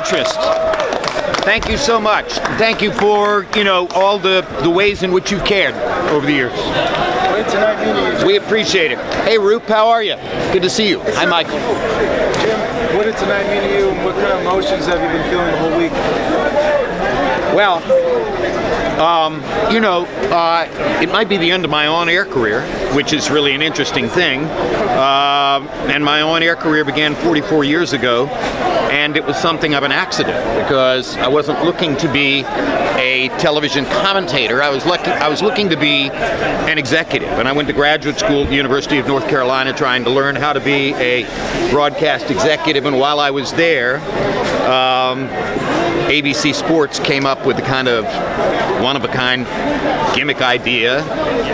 interest. Thank you so much. Thank you for, you know, all the ways in which you've cared over the years. We appreciate it. Hey, Roop, how are you? Good to see you. Hi, Michael. Jim, what did tonight mean to you, and what kind of emotions have you been feeling the whole week? Well, you know, it might be the end of my on-air career, which is really an interesting thing. And my on-air career began 44 years ago, and it was something of an accident because I wasn't looking to be a television commentator. I was looking to be an executive, and I went to graduate school at the University of North Carolina trying to learn how to be a broadcast executive. And while I was there, ABC Sports came up with the kind of one-of-a-kind gimmick idea.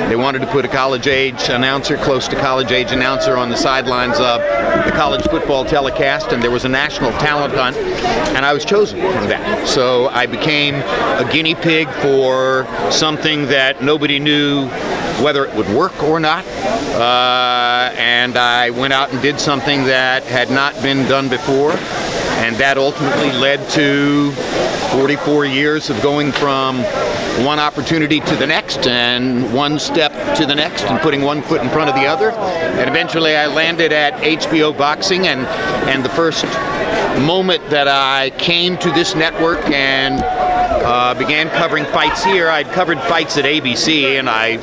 They wanted to put a college-age announcer, close to college-age announcer, on the sidelines of the college football telecast, and there was a national talent hunt, and I was chosen for that. So I became a guinea pig for something that nobody knew whether it would work or not, and I went out and did something that had not been done before, and that ultimately led to 44 years of going from one opportunity to the next and one step to the next and putting one foot in front of the other. And eventually I landed at HBO Boxing, and the first moment that I came to this network and began covering fights here. I'd covered fights at ABC, and I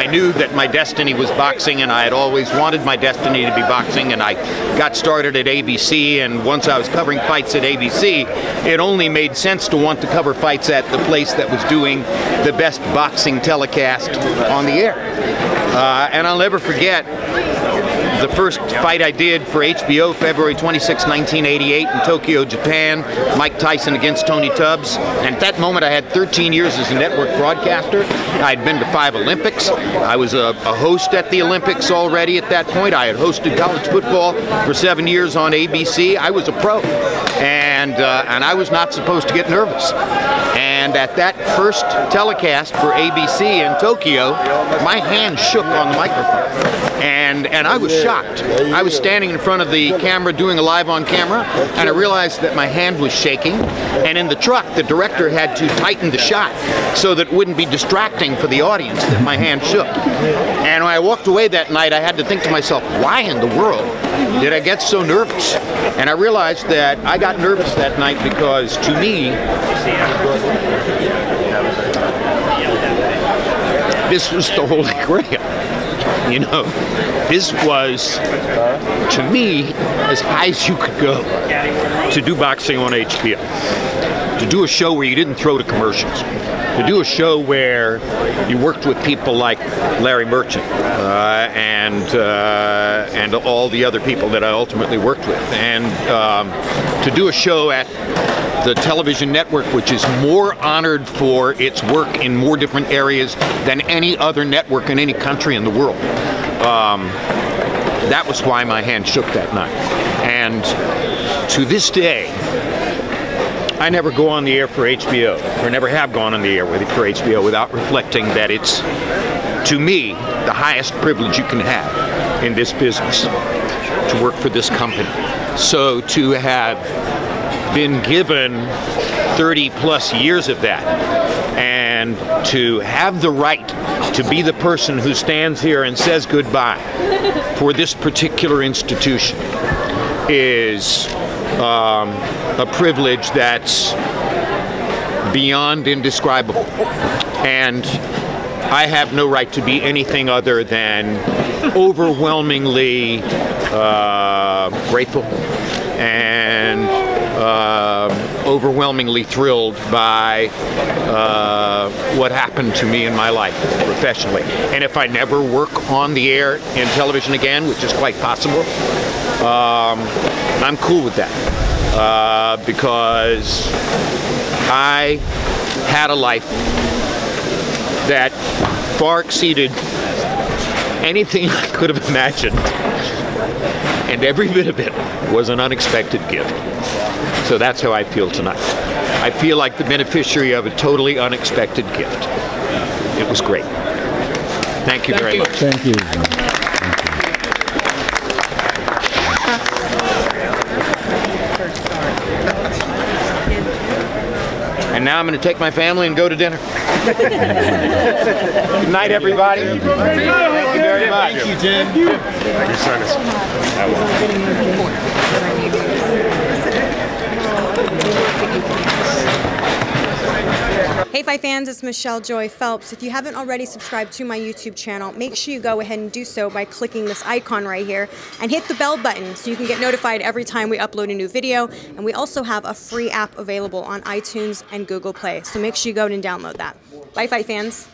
knew that my destiny was boxing, and I had always wanted my destiny to be boxing, and I got started at ABC, and once I was covering fights at ABC, it only made sense to want to cover fights at the place that was doing the best boxing telecast on the air. And I'll never forget the first fight I did for HBO, February 26, 1988 in Tokyo, Japan, Mike Tyson against Tony Tubbs. And at that moment I had 13 years as a network broadcaster. I'd been to 5 Olympics. I was a host at the Olympics already at that point. I had hosted college football for 7 years on ABC. I was a pro. And I was not supposed to get nervous. And at that first telecast for ABC in Tokyo, my hand shook on the microphone. And I was shocked. I was standing in front of the camera doing a live on camera, and I realized that my hand was shaking. And in the truck, the director had to tighten the shot so that it wouldn't be distracting for the audience that my hand shook. And when I walked away that night, I had to think to myself, why in the world did I get so nervous? And I realized that I got nervous that night because, to me, this was the Holy Grail. You know, this was, to me, as high as you could go to do boxing on HBO. To do a show where you didn't throw to commercials. To do a show where you worked with people like Larry Merchant and all the other people that I ultimately worked with. And to do a show at the television network, which is more honored for its work in more different areas than any other network in any country in the world. That was why my hand shook that night. And to this day, I never go on the air for HBO, or never have gone on the air for HBO without reflecting that it's, to me, the highest privilege you can have in this business, to work for this company. So to have been given 30+ years of that, and to have the right to be the person who stands here and says goodbye for this particular institution is a privilege that's beyond indescribable. And I have no right to be anything other than overwhelmingly grateful and overwhelmingly thrilled by what happened to me in my life professionally. And if I never work on the air in television again, which is quite possible, I'm cool with that, because I had a life that far exceeded anything I could have imagined, and every bit of it was an unexpected gift. So that's how I feel tonight. I feel like the beneficiary of a totally unexpected gift. It was great. Thank you very much. Thank you. And now I'm going to take my family and go to dinner. Good night, everybody. Thank you very much. Thank you, Jim. Your son is. Hey Fi fans, it's Michelle Joy Phelps. If you haven't already subscribed to my YouTube channel, make sure you go ahead and do so by clicking this icon right here and hit the bell button so you can get notified every time we upload a new video. And we also have a free app available on iTunes and Google Play, so make sure you go and download that. Bye Fi fans.